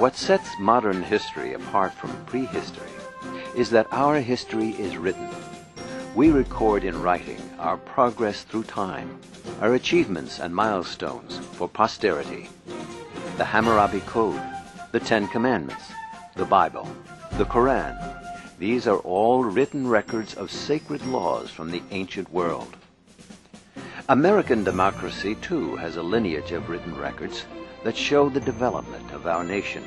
What sets modern history apart from prehistory is that our history is written. We record in writing our progress through time, our achievements and milestones for posterity. The Hammurabi Code, the Ten Commandments, the Bible, the Quran, these are all written records of sacred laws from the ancient world. American democracy, too, has a lineage of written records that show the development of our nation.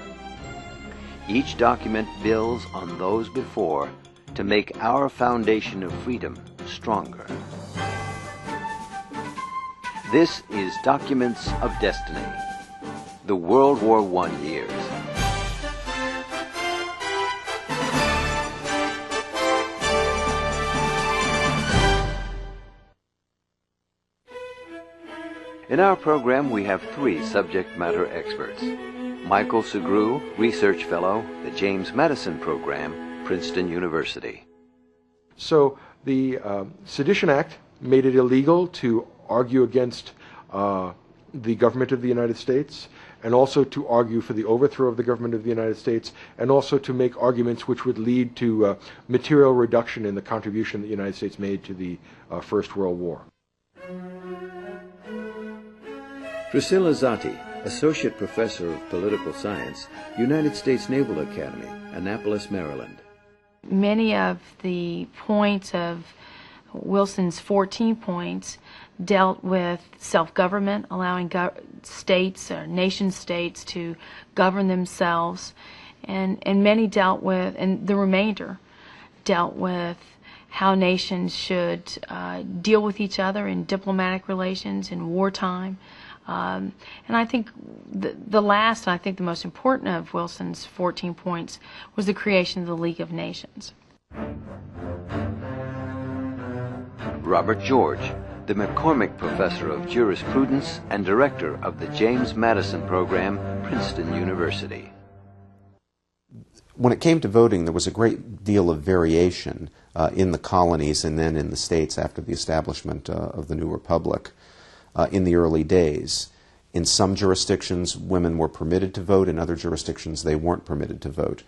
Each document builds on those before to make our foundation of freedom stronger. This is Documents of Destiny, the World War I years. In our program, we have three subject matter experts. Michael Sugrue, Research Fellow, the James Madison Program, Princeton University. So the Sedition Act made it illegal to argue against the government of the United States, and also to argue for the overthrow of the government of the United States, and also to make arguments which would lead to material reduction in the contribution that the United States made to the First World War. Priscilla Zatti, Associate Professor of Political Science, United States Naval Academy, Annapolis, Maryland. Many of the points of Wilson's 14 points dealt with self-government, allowing states or nation-states to govern themselves, and many dealt with, and the remainder dealt with how nations should deal with each other in diplomatic relations in wartime. And I think the last, and I think the most important of Wilson's 14 points was the creation of the League of Nations. Robert George, the McCormick Professor of Jurisprudence and Director of the James Madison Program, Princeton University. When it came to voting, there was a great deal of variation in the colonies and then in the states after the establishment of the new republic. In the early days. In some jurisdictions, women were permitted to vote. In other jurisdictions, they weren't permitted to vote.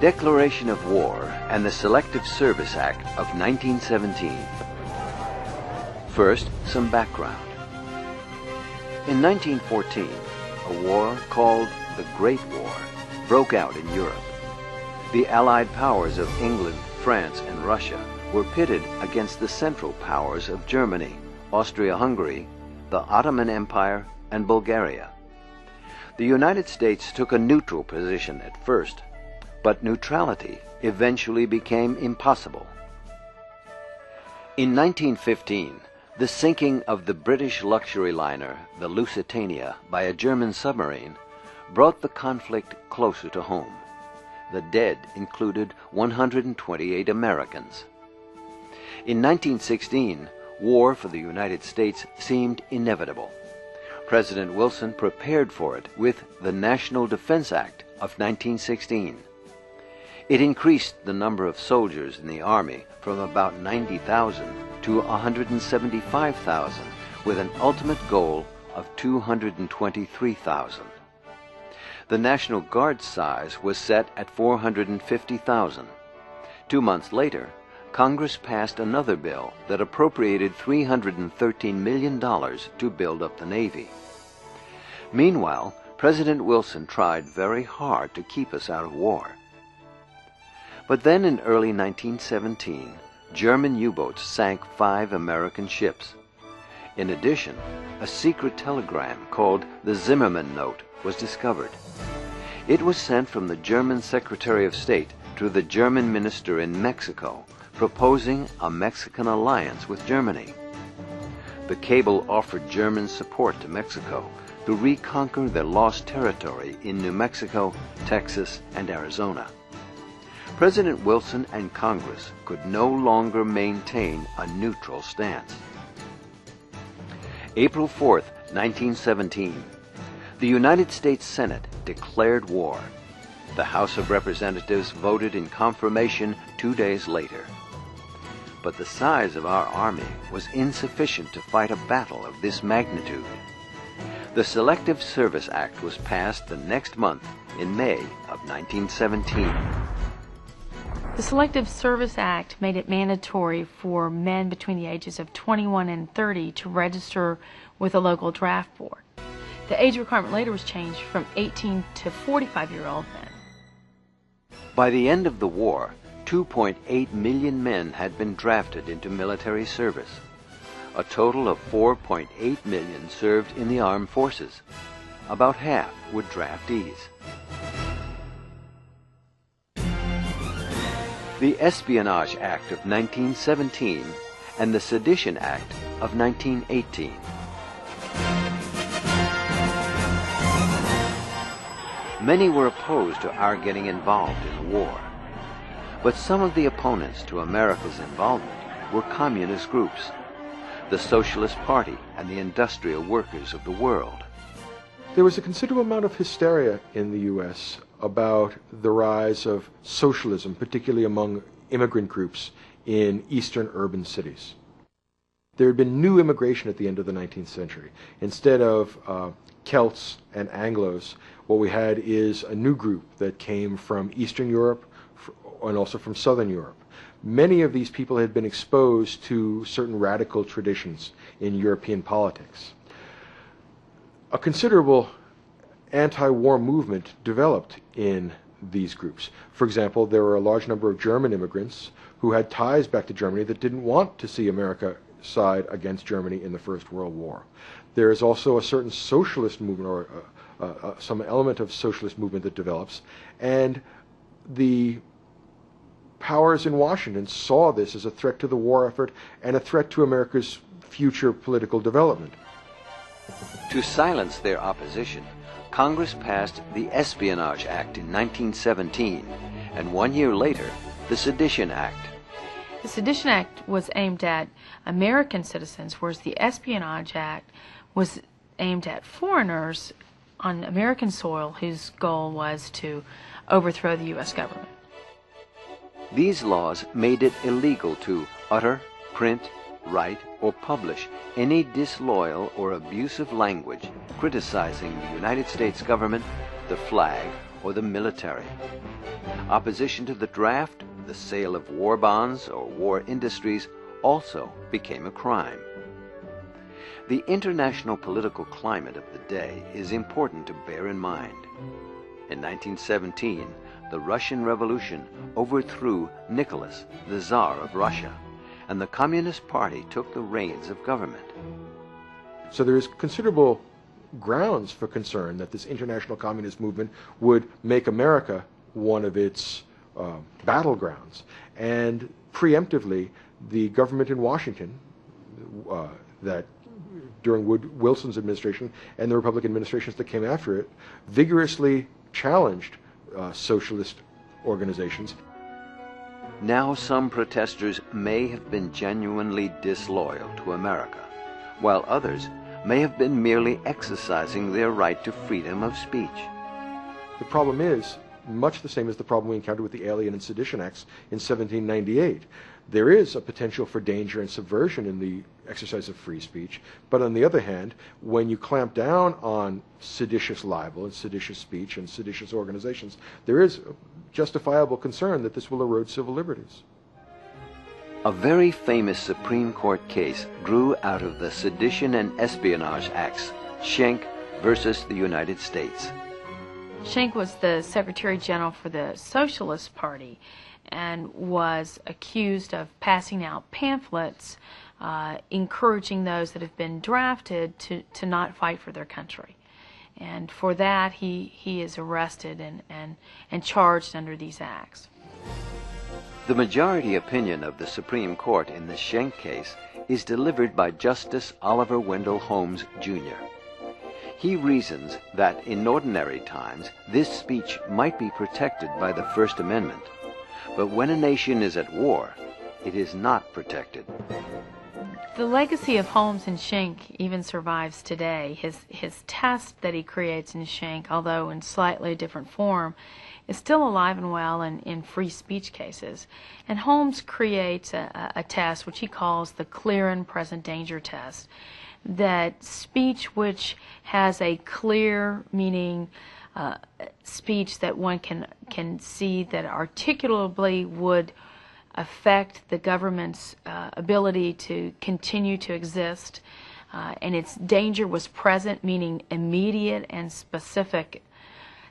Declaration of War and the Selective Service Act of 1917. First, some background. In 1914, a war called the Great War broke out in Europe. The Allied powers of England, France, and Russia were pitted against the Central Powers of Germany, Austria-Hungary, the Ottoman Empire, and Bulgaria. The United States took a neutral position at first, but neutrality eventually became impossible. In 1915, the sinking of the British luxury liner, the Lusitania, by a German submarine brought the conflict closer to home. The dead included 128 Americans. In 1916, war for the United States seemed inevitable. President Wilson prepared for it with the National Defense Act of 1916. It increased the number of soldiers in the Army from about 90,000 to 175,000, with an ultimate goal of 223,000. The National Guard size was set at 450,000. 2 months later, Congress passed another bill that appropriated $313 million to build up the Navy. Meanwhile, President Wilson tried very hard to keep us out of war. But then in early 1917, German U-boats sank 5 American ships. In addition, a secret telegram called the Zimmermann Note was discovered. It was sent from the German Secretary of State to the German minister in Mexico, proposing a Mexican alliance with Germany. The cable offered German support to Mexico to reconquer their lost territory in New Mexico, Texas, and Arizona. President Wilson and Congress could no longer maintain a neutral stance. April 4, 1917, the United States Senate declared war. The House of Representatives voted in confirmation 2 days later. But the size of our army was insufficient to fight a battle of this magnitude. The Selective Service Act was passed the next month in May of 1917. The Selective Service Act made it mandatory for men between the ages of 21 and 30 to register with a local draft board. The age requirement later was changed from 18 to 45-year-old men. By the end of the war, 2.8 million men had been drafted into military service. A total of 4.8 million served in the armed forces. About half were draftees. The Espionage Act of 1917 and the Sedition Act of 1918. Many were opposed to our getting involved in the war. But some of the opponents to America's involvement were communist groups, the Socialist Party and the industrial workers of the world. There was a considerable amount of hysteria in the U.S. about the rise of socialism, particularly among immigrant groups in eastern urban cities. There had been new immigration at the end of the 19th century. Instead of Celts and Anglos, what we had is a new group that came from Eastern Europe and also from Southern Europe. Many of these people had been exposed to certain radical traditions in European politics. A considerable anti-war movement developed in these groups. For example, there were a large number of German immigrants who had ties back to Germany that didn't want to see America side against Germany in the First World War. There is also a certain socialist movement, or some element of socialist movement that develops, and the powers in Washington saw this as a threat to the war effort and a threat to America's future political development. To silence their opposition, Congress passed the Espionage Act in 1917, and 1 year later, the Sedition Act. The Sedition Act was aimed at American citizens, whereas the Espionage Act was aimed at foreigners on American soil whose goal was to overthrow the U.S. government. These laws made it illegal to utter, print, write, or publish any disloyal or abusive language criticizing the United States government, the flag, or the military. Opposition to the draft, the sale of war bonds or war industries also became a crime. The international political climate of the day is important to bear in mind. In 1917, the Russian Revolution overthrew Nicholas, the Tsar of Russia, and the Communist Party took the reins of government. So there is considerable grounds for concern that this international communist movement would make America one of its battlegrounds. And preemptively, the government in Washington, that during Wilson's administration and the Republican administrations that came after it, vigorously challenged socialist organizations. Now some protesters may have been genuinely disloyal to America, while others may have been merely exercising their right to freedom of speech. The problem is much the same as the problem we encountered with the Alien and Sedition Acts in 1798. There is a potential for danger and subversion in the exercise of free speech, but on the other hand, when you clamp down on seditious libel and seditious speech and seditious organizations, there is justifiable concern that this will erode civil liberties. A very famous Supreme Court case grew out of the Sedition and Espionage Acts, Schenck versus the United States. Schenck was the Secretary General for the Socialist Party and was accused of passing out pamphlets encouraging those that have been drafted to not fight for their country. And for that, he is arrested and charged under these acts. The majority opinion of the Supreme Court in the Schenck case is delivered by Justice Oliver Wendell Holmes, Jr. He reasons that in ordinary times this speech might be protected by the First Amendment, but when a nation is at war, it is not protected. The legacy of Holmes and Schenck even survives today. His test that he creates in Schenck, although in slightly different form, is still alive and well in free speech cases. And Holmes creates a test which he calls the clear and present danger test. that speech which has a clear meaning, speech that one can see that articulately would affect the government's ability to continue to exist, and its danger was present, meaning immediate and specific,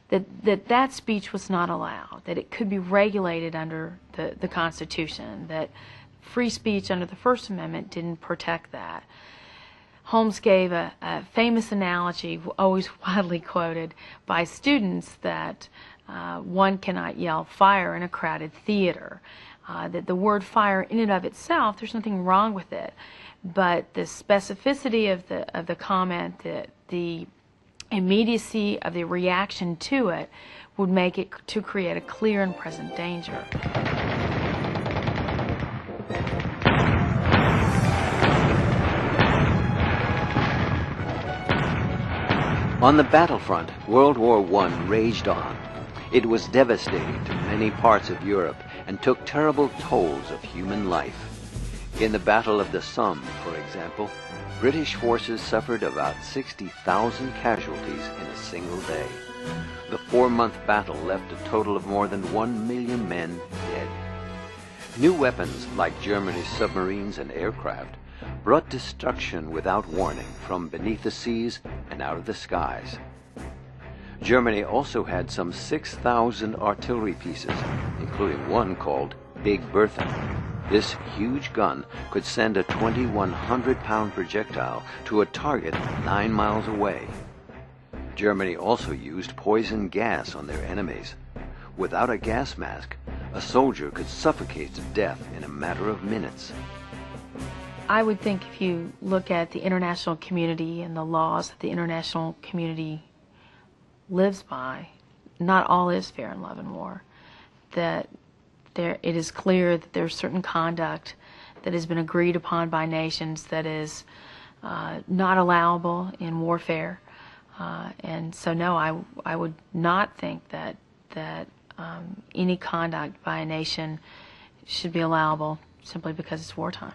that speech was not allowed, that it could be regulated under the Constitution, that free speech under the First Amendment didn't protect that. Holmes gave a famous analogy, always widely quoted by students, that one cannot yell fire in a crowded theater. That the word fire in and of itself, there's nothing wrong with it, but the specificity of the comment, the immediacy of the reaction to it would make it to create a clear and present danger. On the battlefront, World War I raged on. It was devastating to many parts of Europe and took terrible tolls of human life. In the Battle of the Somme, for example, British forces suffered about 60,000 casualties in a single day. The 4-month battle left a total of more than 1 million men dead. New weapons like Germany's submarines and aircraft brought destruction without warning from beneath the seas and out of the skies. Germany also had some 6,000 artillery pieces, including one called Big Bertha. This huge gun could send a 2,100-pound projectile to a target 9 miles away. Germany also used poison gas on their enemies. Without a gas mask, a soldier could suffocate to death in a matter of minutes. I would think if you look at the international community and the laws that the international community lives by, not all is fair in love and war. That it is clear that there's certain conduct that has been agreed upon by nations that is not allowable in warfare, and so no, I would not think that any conduct by a nation should be allowable simply because it's wartime.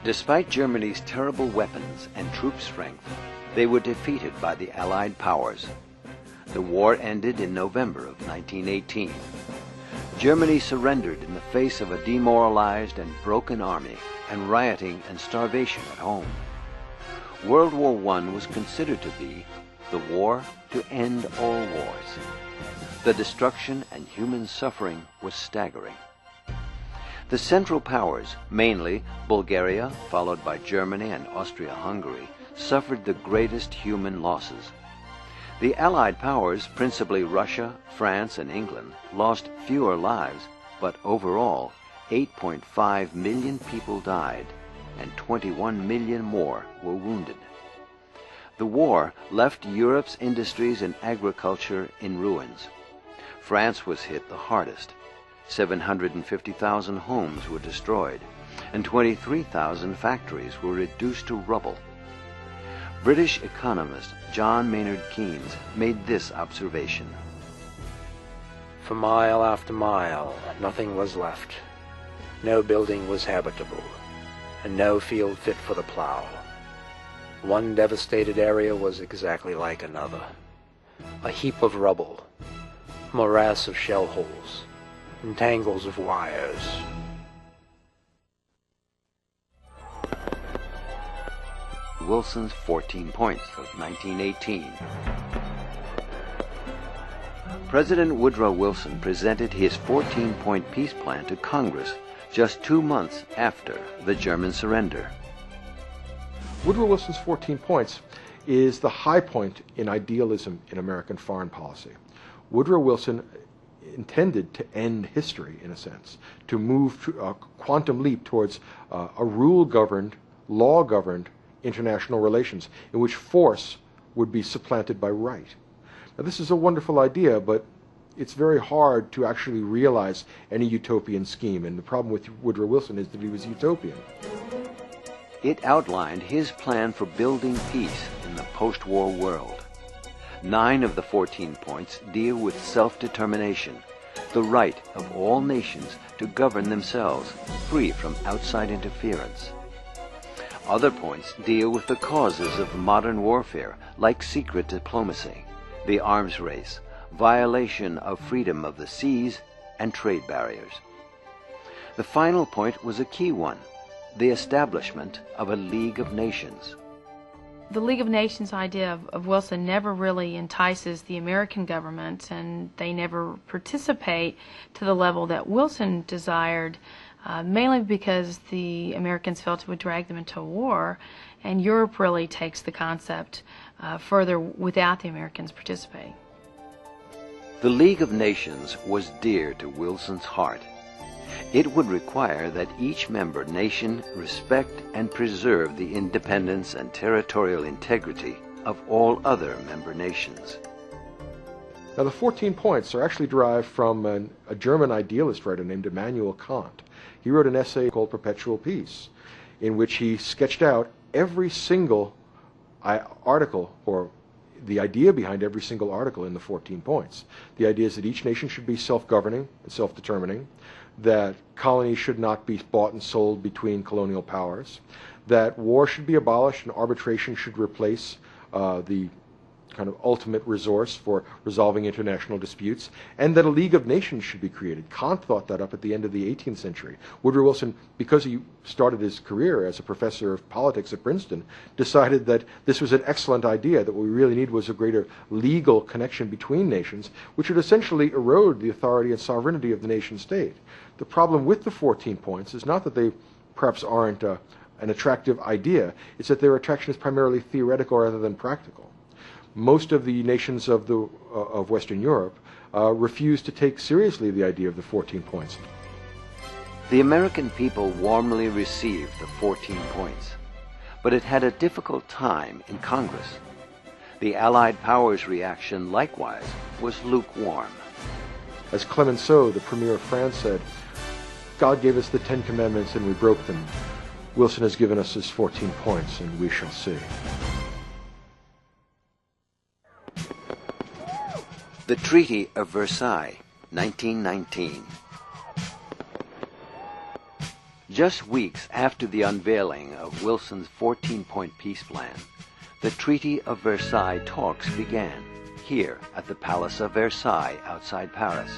Despite Germany's terrible weapons and troop strength, they were defeated by the Allied powers. The war ended in November of 1918. Germany surrendered in the face of a demoralized and broken army and rioting and starvation at home. World War I was considered to be the war to end all wars. The destruction and human suffering was staggering. The Central Powers, mainly Bulgaria, followed by Germany and Austria-Hungary, suffered the greatest human losses. The Allied powers, principally Russia, France, and England, lost fewer lives, but overall, 8.5 million people died, and 21 million more were wounded. The war left Europe's industries and agriculture in ruins. France was hit the hardest. 750,000 homes were destroyed, and 23,000 factories were reduced to rubble. British economist John Maynard Keynes made this observation. For mile after mile, nothing was left. No building was habitable, and no field fit for the plow. One devastated area was exactly like another. A heap of rubble, a morass of shell holes, and tangles of wires. Wilson's 14 Points of 1918. President Woodrow Wilson presented his 14-point peace plan to Congress just 2 months after the German surrender. Woodrow Wilson's 14 Points is the high point in idealism in American foreign policy. Woodrow Wilson intended to end history, in a sense, to move to a quantum leap towards a rule-governed, law-governed international relations in which force would be supplanted by right. Now, this is a wonderful idea, but it's very hard to actually realize any utopian scheme, and the problem with Woodrow Wilson is that he was utopian. It outlined his plan for building peace in the post-war world. 9 of the 14 points deal with self-determination, the right of all nations to govern themselves, free from outside interference. Other points deal with the causes of modern warfare, like secret diplomacy, the arms race, violation of freedom of the seas, and trade barriers. The final point was a key one, the establishment of a League of Nations. The League of Nations idea of Wilson never really entices the American government, and they never participate to the level that Wilson desired, mainly because the Americans felt it would drag them into a war, and Europe really takes the concept further without the Americans participating. The League of Nations was dear to Wilson's heart. It would require that each member nation respect and preserve the independence and territorial integrity of all other member nations. Now, the 14 points are actually derived from a German idealist writer named Immanuel Kant. He wrote an essay called Perpetual Peace, in which he sketched out every single article, or the idea behind every single article in the 14 points. The idea is that each nation should be self-governing and self-determining, that colonies should not be bought and sold between colonial powers, that war should be abolished and arbitration should replace the kind of ultimate resource for resolving international disputes, and that a League of Nations should be created. Kant thought that up at the end of the 18th century. Woodrow Wilson, because he started his career as a professor of politics at Princeton, decided that this was an excellent idea, that what we really need was a greater legal connection between nations, which would essentially erode the authority and sovereignty of the nation state. The problem with the 14 points is not that they perhaps aren't an attractive idea, it's that their attraction is primarily theoretical rather than practical. Most of the nations of Western Europe refused to take seriously the idea of the 14 points. The American people warmly received the 14 points, but it had a difficult time in Congress. The Allied powers' reaction, likewise, was lukewarm. As Clemenceau, the Premier of France, said, "God gave us the 10 Commandments and we broke them. Wilson has given us his 14 points and we shall see." The Treaty of Versailles, 1919. Just weeks after the unveiling of Wilson's 14-point peace plan, the Treaty of Versailles talks began, here at the Palace of Versailles outside Paris.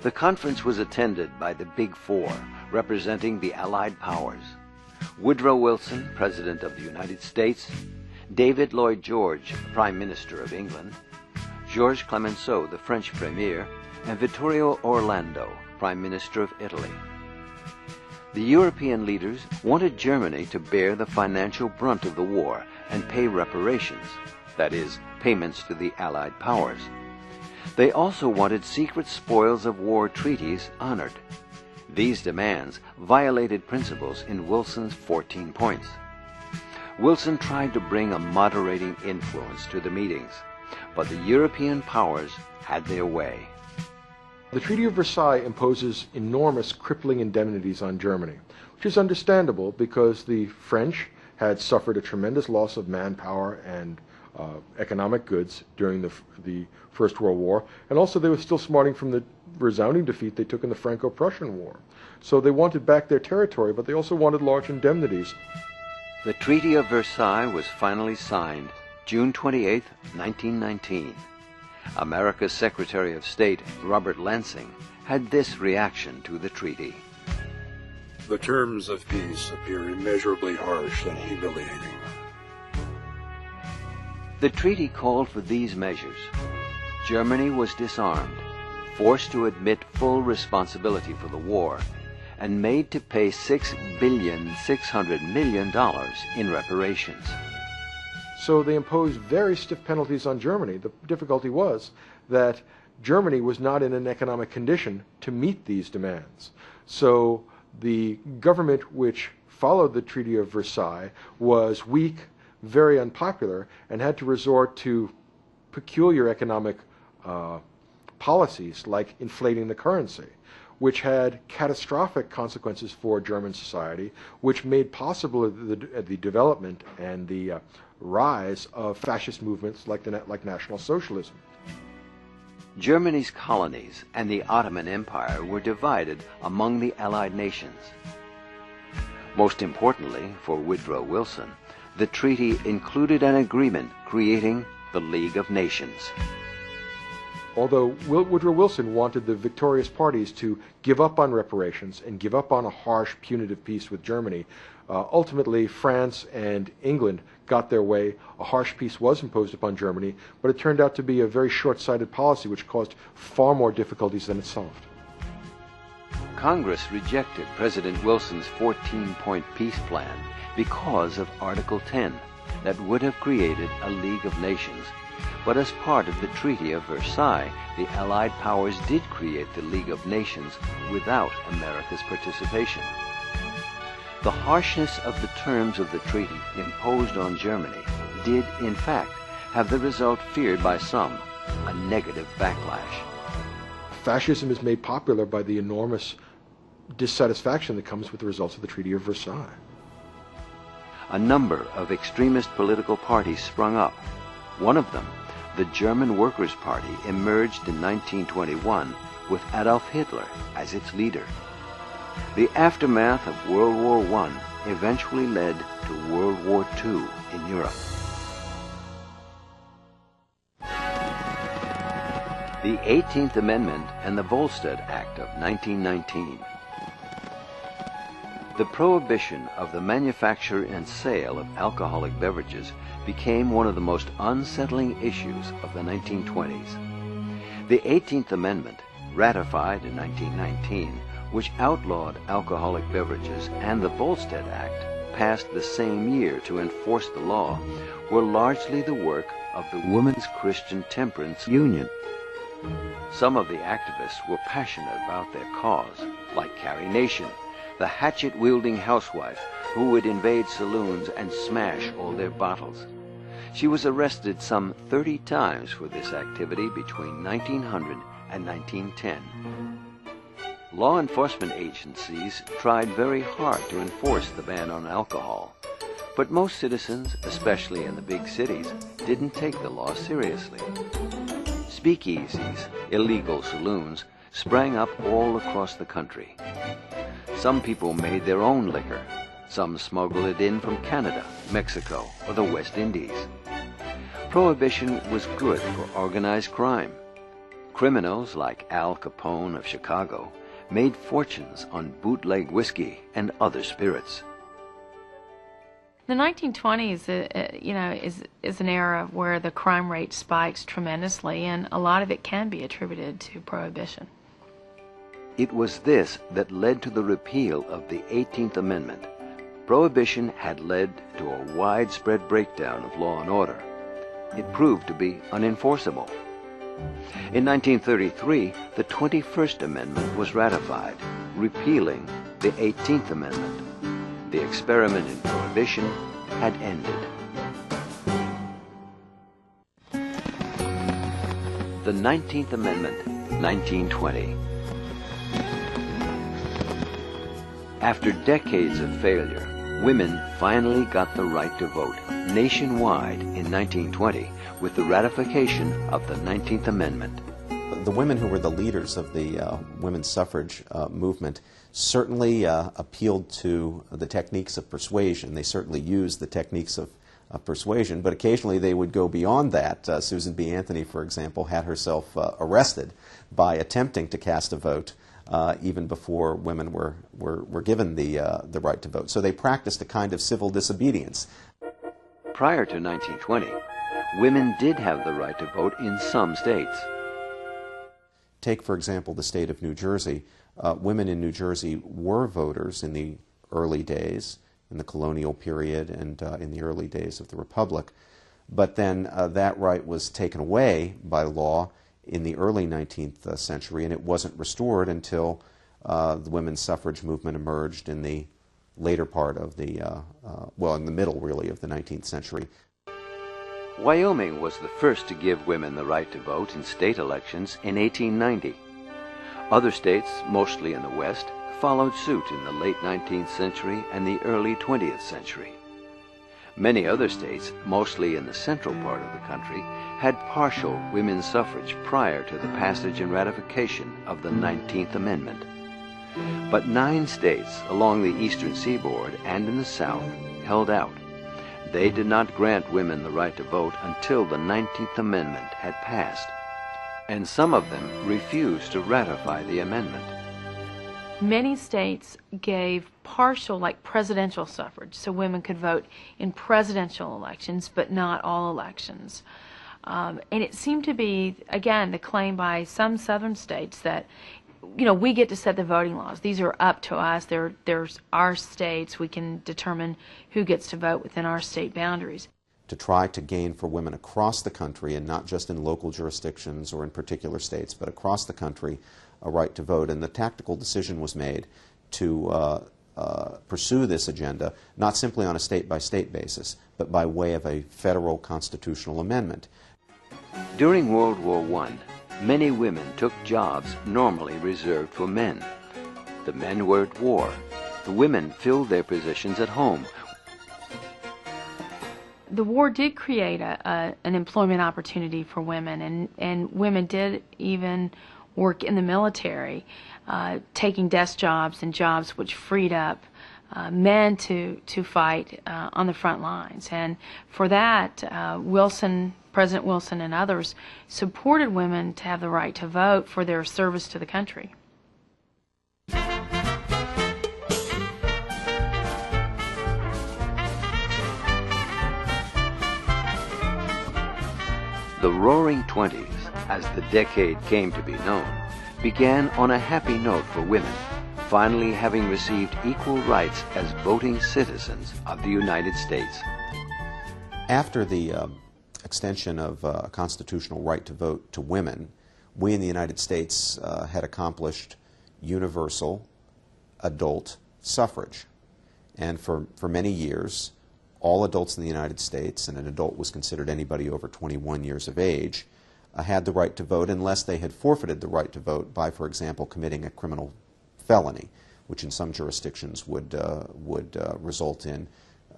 The conference was attended by the Big Four, representing the Allied powers: Woodrow Wilson, President of the United States; David Lloyd George, Prime Minister of England; Georges Clemenceau, the French Premier; and Vittorio Orlando, Prime Minister of Italy. The European leaders wanted Germany to bear the financial brunt of the war and pay reparations, that is, payments to the Allied powers. They also wanted secret spoils of war treaties honored. These demands violated principles in Wilson's 14 points. Wilson tried to bring a moderating influence to the meetings, but the European powers had their way. The Treaty of Versailles imposes enormous crippling indemnities on Germany, which is understandable because the French had suffered a tremendous loss of manpower and economic goods during the First World War, and also they were still smarting from the resounding defeat they took in the Franco-Prussian War. So they wanted back their territory, but they also wanted large indemnities. The Treaty of Versailles was finally signed June 28, 1919. America's Secretary of State, Robert Lansing, had this reaction to the treaty. The terms of peace appear immeasurably harsh and humiliating. The treaty called for these measures. Germany was disarmed, forced to admit full responsibility for the war, and made to pay $6.6 billion in reparations. So they imposed very stiff penalties on Germany. The difficulty was that Germany was not in an economic condition to meet these demands. So the government which followed the Treaty of Versailles was weak, very unpopular, and had to resort to peculiar economic policies like inflating the currency, which had catastrophic consequences for German society, which made possible the development and the rise of fascist movements like National Socialism. Germany's colonies and the Ottoman Empire were divided among the Allied nations. Most importantly, for Woodrow Wilson, the treaty included an agreement creating the League of Nations. Although Woodrow Wilson wanted the victorious parties to give up on reparations and give up on a harsh, punitive peace with Germany, ultimately France and England got their way. A harsh peace was imposed upon Germany, but it turned out to be a very short-sighted policy which caused far more difficulties than it solved. Congress rejected President Wilson's 14-point peace plan because of Article 10 that would have created a League of Nations. But as part of the Treaty of Versailles, the Allied powers did create the League of Nations without America's participation. The harshness of the terms of the treaty imposed on Germany did, in fact, have the result feared by some, a negative backlash. Fascism is made popular by the enormous dissatisfaction that comes with the results of the Treaty of Versailles. A number of extremist political parties sprung up. One of them, the German Workers' Party, emerged in 1921 with Adolf Hitler as its leader. The aftermath of World War I eventually led to World War II in Europe. The 18th Amendment and the Volstead Act of 1919. The prohibition of the manufacture and sale of alcoholic beverages became one of the most unsettling issues of the 1920s. The 18th Amendment, ratified in 1919, which outlawed alcoholic beverages, and the Volstead Act, passed the same year to enforce the law, were largely the work of the Women's Christian Temperance Union. Some of the activists were passionate about their cause, like Carrie Nation, the hatchet-wielding housewife who would invade saloons and smash all their bottles. She was arrested some 30 times for this activity between 1900 and 1910. Law enforcement agencies tried very hard to enforce the ban on alcohol, but most citizens, especially in the big cities, didn't take the law seriously. Speakeasies, illegal saloons, sprang up all across the country. Some people made their own liquor. Some smuggled it in from Canada, Mexico, or the West Indies. Prohibition was good for organized crime. Criminals like Al Capone of Chicago made fortunes on bootleg whiskey and other spirits. The 1920s, is an era where the crime rate spikes tremendously, and a lot of it can be attributed to Prohibition. It was this that led to the repeal of the 18th Amendment. Prohibition had led to a widespread breakdown of law and order. It proved to be unenforceable. In 1933, the 21st Amendment was ratified, repealing the 18th Amendment. The experiment in Prohibition had ended. The 19th Amendment, 1920. After decades of failure, women finally got the right to vote nationwide in 1920 with the ratification of the 19th Amendment. The women who were the leaders of the women's suffrage movement certainly appealed to the techniques of persuasion. They certainly used the techniques of persuasion, but occasionally they would go beyond that. Susan B. Anthony, for example, had herself arrested by attempting to cast a vote even before women were given the right to vote. So they practiced a kind of civil disobedience. Prior to 1920, women did have the right to vote in some states. Take, for example, the state of New Jersey. Women in New Jersey were voters in the early days, in the colonial period, and in the early days of the Republic. But then that right was taken away by law in the early 19th century, and it wasn't restored until the women's suffrage movement emerged in the later part of the, in the middle, really, of the 19th century. Wyoming was the first to give women the right to vote in state elections in 1890. Other states, mostly in the West, followed suit in the late 19th century and the early 20th century. Many other states, mostly in the central part of the country, had partial women's suffrage prior to the passage and ratification of the 19th Amendment. But 9 states along the eastern seaboard and in the South held out. They did not grant women the right to vote until the 19th Amendment had passed, and some of them refused to ratify the amendment. Many states gave partial, like presidential suffrage, so women could vote in presidential elections, but not all elections. And it seemed to be, again, the claim by some southern states that, you know, we get to set the voting laws. These are up to us. There's our states. We can determine who gets to vote within our state boundaries. To try to gain for women across the country, and not just in local jurisdictions or in particular states, but across the country, a right to vote. And the tactical decision was made to pursue this agenda, not simply on a state-by-state basis, but by way of a federal constitutional amendment. During World War I, many women took jobs normally reserved for men. The men were at war. The women filled their positions at home. The war did create an employment opportunity for women, and women did even work in the military, taking desk jobs and jobs which freed up men to fight on the front lines. And for that, President Wilson and others supported women to have the right to vote for their service to the country. The Roaring Twenties, as the decade came to be known, began on a happy note for women, finally having received equal rights as voting citizens of the United States. After the extension of a constitutional right to vote to women, we in the United States had accomplished universal adult suffrage. And for many years, all adults in the United States, and an adult was considered anybody over 21 years of age, had the right to vote unless they had forfeited the right to vote by, for example, committing a criminal felony, which in some jurisdictions would result in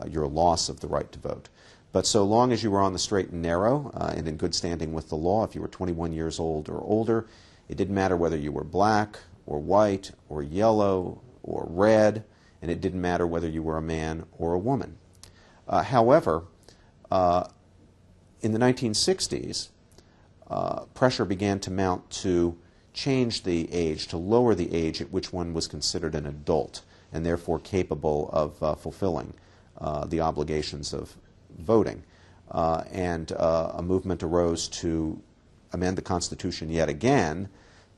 your loss of the right to vote. But so long as you were on the straight and narrow and in good standing with the law, if you were 21 years old or older, it didn't matter whether you were black or white or yellow or red, and it didn't matter whether you were a man or a woman. However, in the 1960s, pressure began to mount to change the age, to lower the age at which one was considered an adult and therefore capable of fulfilling the obligations of voting. And a movement arose to amend the Constitution yet again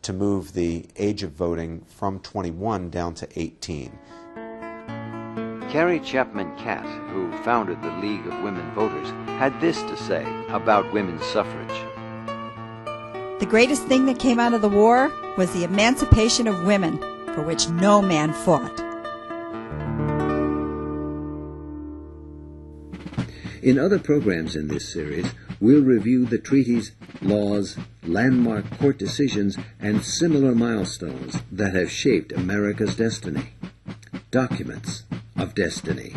to move the age of voting from 21 down to 18. Carrie Chapman Catt, who founded the League of Women Voters, had this to say about women's suffrage. The greatest thing that came out of the war was the emancipation of women, for which no man fought. In other programs in this series, we'll review the treaties, laws, landmark court decisions, and similar milestones that have shaped America's destiny. Documents of Destiny.